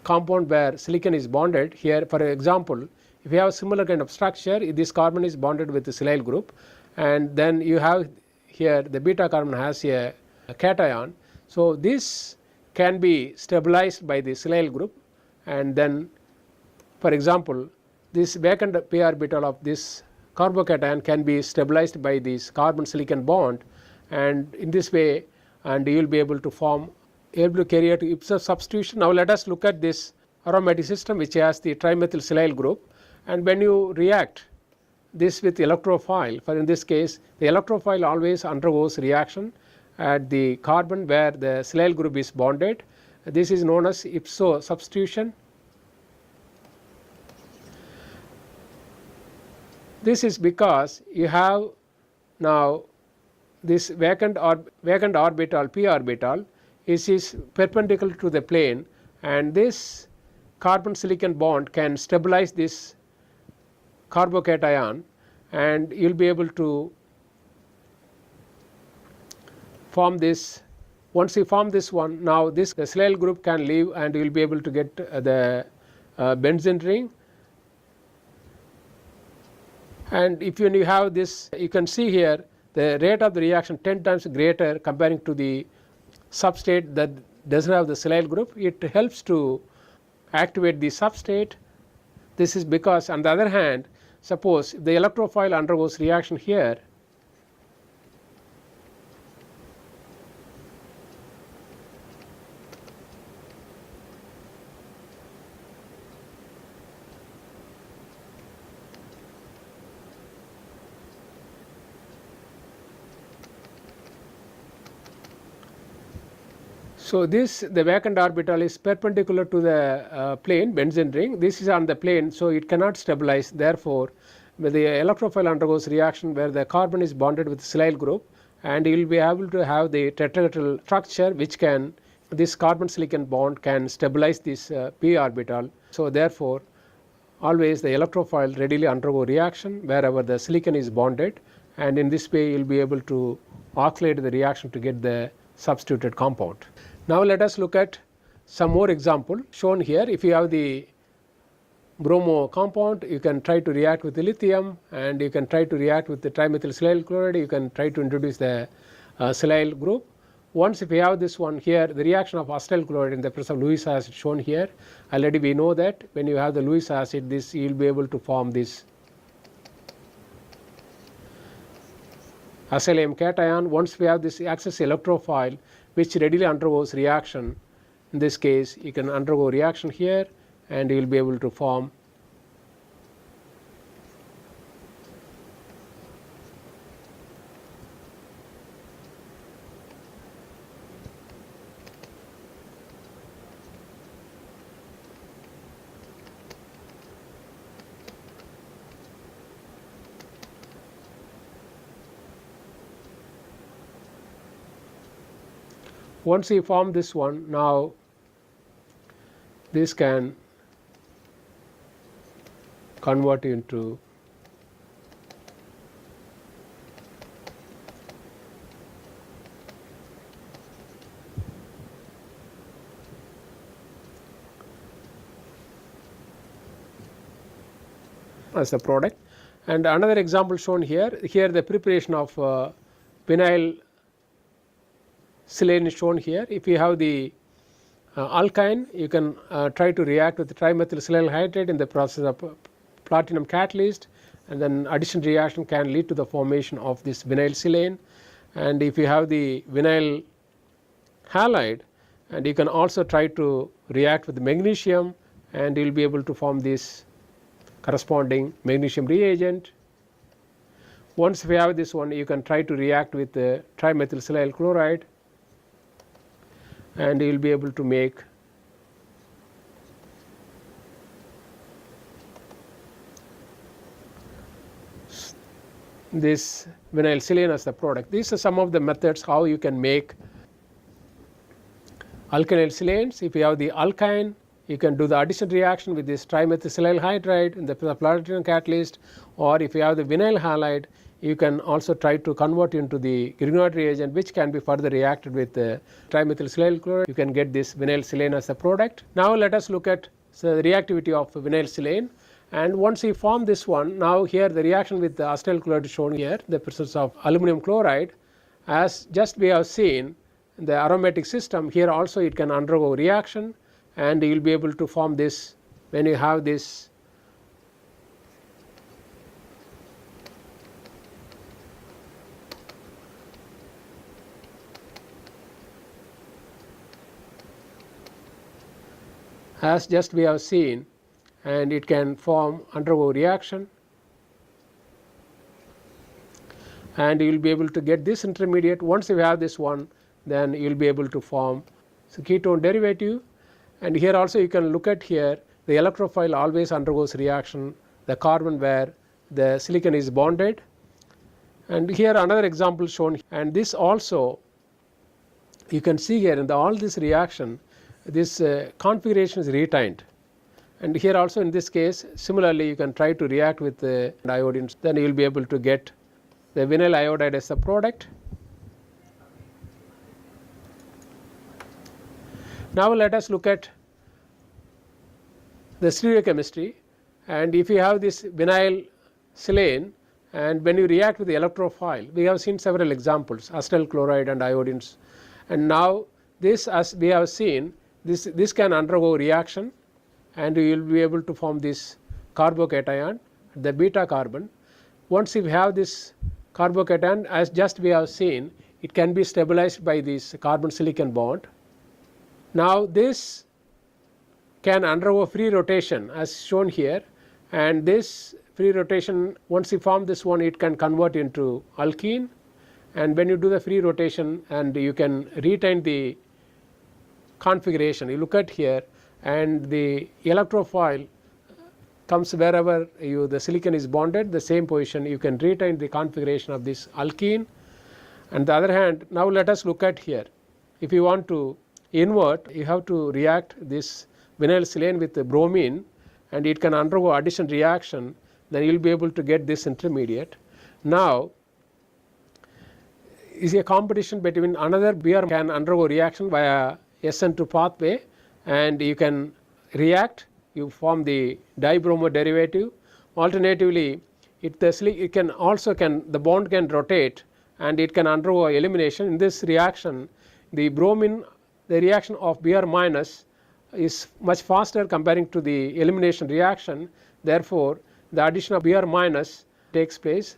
compound where silicon is bonded here, for example, if you have a similar kind of structure, this carbon is bonded with the silyl group, and then you have here the beta carbon has a cation. So this can be stabilized by the silyl group, and then for example this vacant p orbital of this carbocation can be stabilized by this carbon silicon bond, and in this way, and you will be able to form, able to carry out ipso substitution. Now let us look at this aromatic system which has the trimethyl silyl group, and when you react this with electrophile, for in this case the electrophile always undergoes reaction at the carbon where the silyl group is bonded. This is known as ipso substitution. This is because you have now this vacant orbital p orbital is perpendicular to the plane, and this carbon silicon bond can stabilize this carbocation, and you will be able to form this. Once you form this one, now this the silyl group can leave, and you will be able to get the benzene ring. And if you have this, you can see here the rate of the reaction 10 times greater comparing to the substrate that does not have the silyl group. It helps to activate the substrate. This is because, on the other hand, suppose the electrophile undergoes reaction here, so this the vacant orbital is perpendicular to the plane benzene ring. This is on the plane, so it cannot stabilize. Therefore, the electrophile undergoes reaction where the carbon is bonded with the silyl group, and you will be able to have the tetrahedral structure which can, this carbon silicon bond can stabilize this p orbital. So therefore, always the electrophile readily undergo reaction wherever the silicon is bonded, and in this way you will be able to oxalate the reaction to get the substituted compound. Now let us look at some more example shown here. If you have the bromo compound, you can try to react with the lithium, and you can try to react with the trimethyl silyl chloride. You can try to introduce the silyl group. Once if you have this one here, the reaction of acetyl chloride in the presence of Lewis acid shown here, already we know that when you have the Lewis acid, this you will be able to form this acyl cation. Once we have this excess electrophile which readily undergoes reaction, in this case you can undergo reaction here, and you will be able to form once you form this one, now this can convert into as the product. And another example shown here the preparation of vinyl silane is shown here. If you have the alkyne, you can try to react with trimethylsilyl hydrate in the process of platinum catalyst, and then addition reaction can lead to the formation of this vinyl silane. And if you have the vinyl halide, and you can also try to react with magnesium, and you will be able to form this corresponding magnesium reagent. Once we have this one, you can try to react with the trimethylsilyl chloride, and you will be able to make this vinyl silane as the product. These are some of the methods how you can make alkynyl silanes. If you have the alkyne, you can do the addition reaction with this trimethylsilyl hydride in the platinum catalyst, or if you have the vinyl halide, you can also try to convert into the Grignard reagent, which can be further reacted with the trimethylsilyl chloride. You can get this vinyl silane as a product. Now let us look at the reactivity of vinyl silane. And once you form this one, now here the reaction with the acetyl chloride is shown here, the presence of aluminum chloride. As just we have seen in the aromatic system, here also it can undergo reaction, and you will be able to form this when you have this as just we have seen, and it can undergo reaction, and you will be able to get this intermediate. Once you have this one, then you will be able to form ketone derivative. And here also you can look at here the electrophile always undergoes reaction, the carbon where the silicon is bonded. And here another example shown, and this also you can see here in all this reaction, this configuration is retained. And here also in this case similarly you can try to react with the iodines, then you will be able to get the vinyl iodide as a product. Now let us look at the stereochemistry. And if you have this vinyl silane, and when you react with the electrophile, we have seen several examples, acetyl chloride and iodines. And now this, as we have seen, this can undergo reaction, and you will be able to form this carbocation, the beta carbon. Once you have this carbocation, as just we have seen, it can be stabilized by this carbon silicon bond. Now this can undergo free rotation as shown here, and this free rotation, once you form this one, it can convert into alkene. And when you do the free rotation, and you can retain the configuration, you look at here, and the electrophile comes wherever the silicon is bonded, the same position, you can retain the configuration of this alkene. On the other hand, now let us look at here. If you want to invert, you have to react this vinyl silane with the bromine, and it can undergo addition reaction, then you will be able to get this intermediate. Now is a competition between another beer can undergo reaction via SN2 pathway, and you can react, you form the dibromo derivative. Alternatively, the bond can rotate, and it can undergo elimination. In this reaction, the bromine, the reaction of Br minus is much faster comparing to the elimination reaction. Therefore, the addition of Br minus takes place.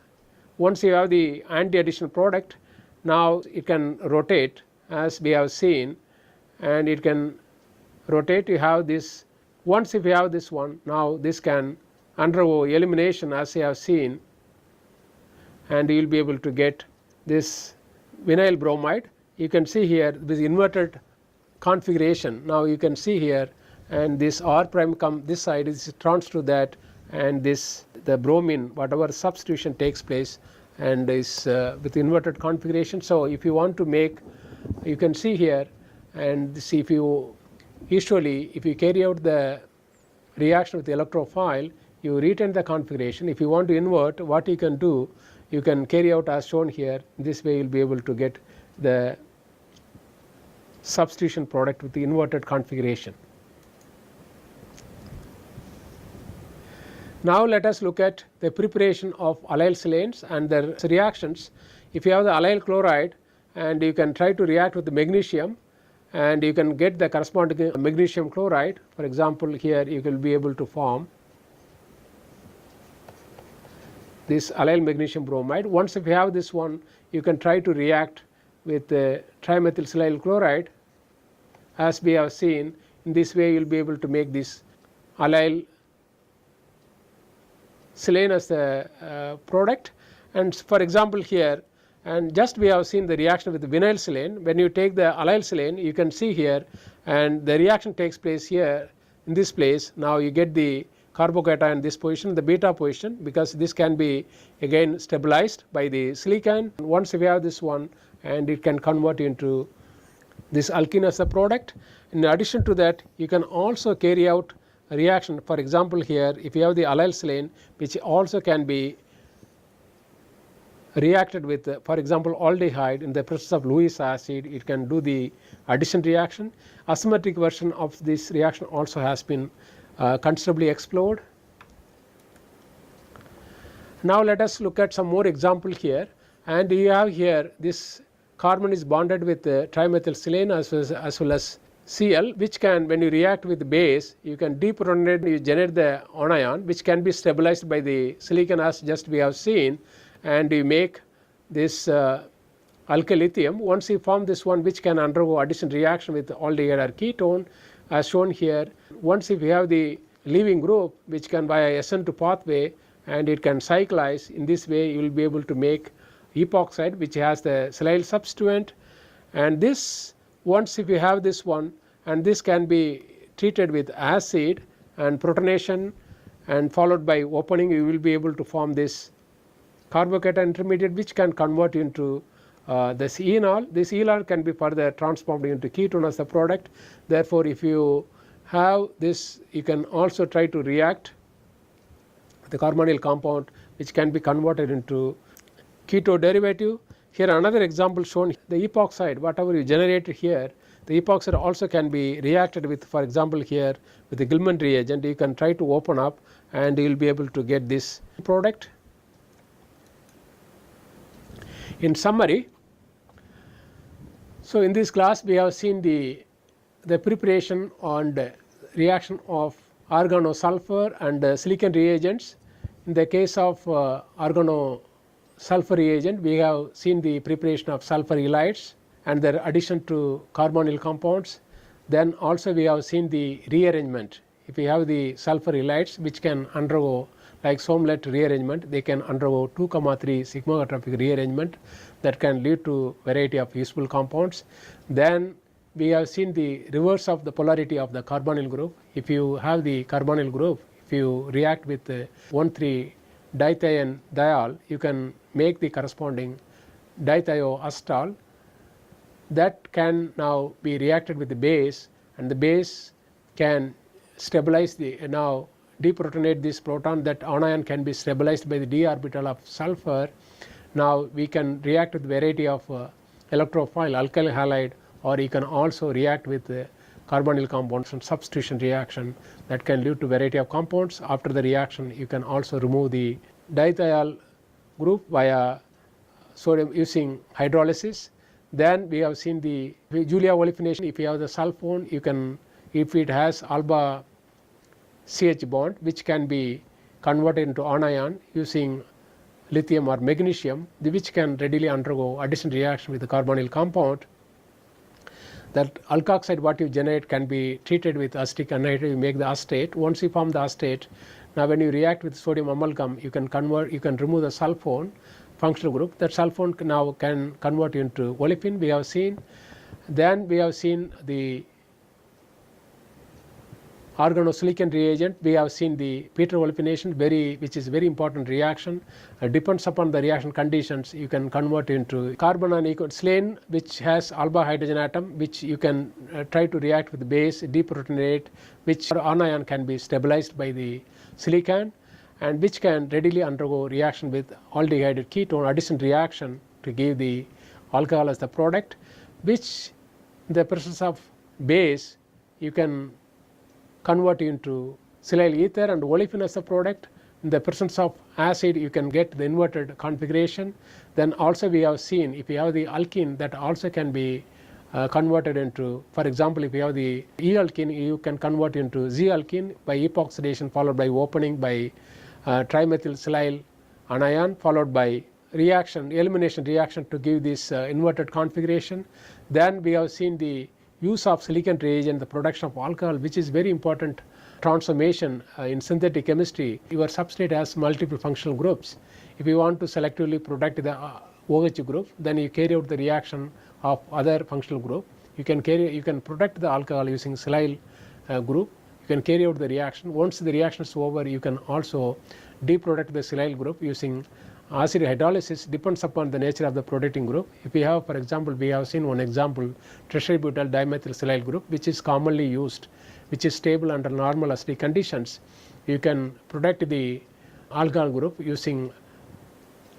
Once you have the anti-addition product, now it can rotate as we have seen, and it can rotate. You have this. Once if you have this one, now this can undergo elimination as you have seen, and you will be able to get this vinyl bromide. You can see here this inverted configuration. Now you can see here, and this R prime come this side is trans to that, and this the bromine whatever substitution takes place, and is with inverted configuration. So if you want to make, you can see here, and see if you usually if you carry out the reaction with the electrophile, you retain the configuration. If you want to invert, what you can do, you can carry out as shown here. This way you will be able to get the substitution product with the inverted configuration. Now let us look at the preparation of allyl silanes and their reactions. If you have the allyl chloride and you can try to react with the magnesium, and you can get the corresponding magnesium chloride. For example, here you will be able to form this allyl magnesium bromide. Once if you have this one, you can try to react with the trimethylsilyl chloride. As we have seen, in this way you will be able to make this allyl silane as the product. And for example here, and just we have seen the reaction with the vinyl silane. When you take the allyl silane, you can see here, and the reaction takes place here in this place. Now you get the carbocation in this position, the beta position, because this can be again stabilized by the silicon. Once we have this one, and it can convert into this alkene as a product. In addition to that, you can also carry out a reaction. For example here, if you have the allyl silane, which also can be reacted with, for example, aldehyde in the presence of Lewis acid, it can do the addition reaction. Asymmetric version of this reaction also has been considerably explored. Now let us look at some more example here, and you have here this carbon is bonded with trimethylsilane as well as Cl, which can, when you react with the base, you can deprotonate, you generate the anion, which can be stabilized by the silicon as just we have seen, and you make this alkyl lithium. Once you form this one, which can undergo addition reaction with aldehyde or ketone, as shown here. Once if you have the leaving group, which can via SN2 pathway, and it can cyclize, in this way you will be able to make epoxide, which has the silyl substituent. And this, once if you have this one, and this can be treated with acid and protonation, and followed by opening, you will be able to form this carbocation intermediate, which can convert into this enol. This enol can be further transformed into ketone as a product. Therefore, if you have this, you can also try to react the carbonyl compound, which can be converted into keto derivative. Here another example shown, the epoxide, whatever you generated here, the epoxide also can be reacted with, for example here with the Gilman reagent. You can try to open up, and you will be able to get this product. In summary, so in this class we have seen the preparation and reaction of organosulfur and silicon reagents. In the case of organosulfur reagent, we have seen the preparation of sulfur ylides and their addition to carbonyl compounds. Then also we have seen the rearrangement. If we have the sulfur ylides, which can undergo like Somlet rearrangement, they can undergo 2,3 sigmotropic rearrangement that can lead to variety of useful compounds. Then we have seen the reverse of the polarity of the carbonyl group. If you have the carbonyl group, if you react with the 1,3-dithione diol, you can make the corresponding dithioacetal that can now be reacted with the base, and the base can stabilize the now deprotonate this proton. That anion can be stabilized by the d orbital of sulfur. Now we can react with variety of electrophile alkyl halide, or you can also react with the carbonyl compounds and substitution reaction that can lead to variety of compounds. After the reaction, you can also remove the dithiol group via sodium using hydrolysis. Then we have seen the Julia olefination. If you have the sulfone, you can, if it has alpha CH bond, which can be converted into anion using lithium or magnesium, which can readily undergo addition reaction with the carbonyl compound. That alkoxide what you generate can be treated with acetic anhydride, you make the acetate. Once you form the acetate, now when you react with sodium amalgam, you can remove the sulfone functional group. That sulfone now can convert into olefin, we have seen. Then we have seen the organosilicon reagent. We have seen the Peter olefination, which is very important reaction. Depends upon the reaction conditions, you can convert into carbon unequal silane, which has alpha hydrogen atom, which you can try to react with the base, deprotonate, which anion can be stabilized by the silicon, and which can readily undergo reaction with aldehyde ketone addition reaction to give the alcohol as the product, which in the presence of base you can convert into silyl ether and olefin as a product. in the presence of acid you can get the inverted configuration. Then also we have seen if you have the alkene, that also can be converted into, for example, if you have the E alkene, you can convert into Z alkene by epoxidation followed by opening by trimethylsilyl anion followed by reaction, elimination reaction to give this inverted configuration. Then we have seen the use of silicon reagent, the production of alcohol, which is very important transformation in synthetic chemistry. Your substrate has multiple functional groups. If you want to selectively protect the OH group, then you carry out the reaction of other functional group. You can protect the alcohol using silyl group. You can carry out the reaction. Once the reaction is over, you can also deprotect the silyl group using acid hydrolysis. Depends upon the nature of the protecting group. If we have, for example, we have seen one example, tertiary butyl dimethylsilyl group, which is commonly used, which is stable under normal acidic conditions. You can protect the alcohol group using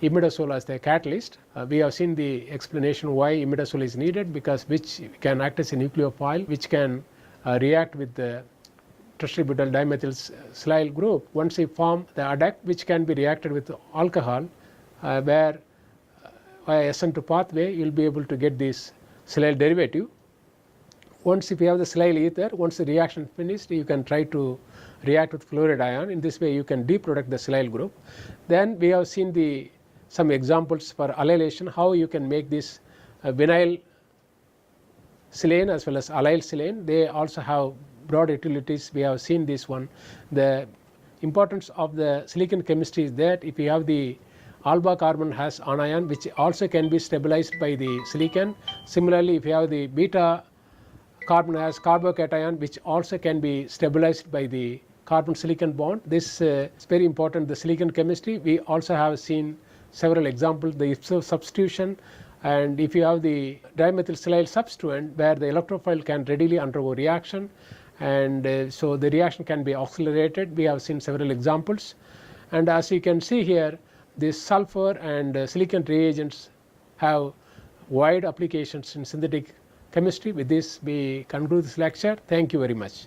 imidazole as the catalyst. We have seen the explanation why imidazole is needed, because which can act as a nucleophile which can react with the tertiary butyl dimethylsilyl group. Once you form the adduct which can be reacted with alcohol, where via SN2 pathway you will be able to get this silyl derivative. Once if you have the silyl ether, once the reaction is finished, you can try to react with fluoride ion. In this way you can deproduct the silyl group. Then we have seen some examples for alylation, how you can make this vinyl silane as well as allyl silane. They also have broad utilities. We have seen this one. The importance of the silicon chemistry is that if you have the alpha carbon has anion which also can be stabilized by the silicon. Similarly, if you have the beta carbon has carbocation which also can be stabilized by the carbon silicon bond. This is very important, the silicon chemistry. We also have seen several examples, the ipso substitution, and if you have the dimethylsilyl substituent where the electrophile can readily undergo reaction, and so the reaction can be accelerated. We have seen several examples, and as you can see here, this sulfur and silicon reagents have wide applications in synthetic chemistry. With this we conclude this lecture. Thank you very much.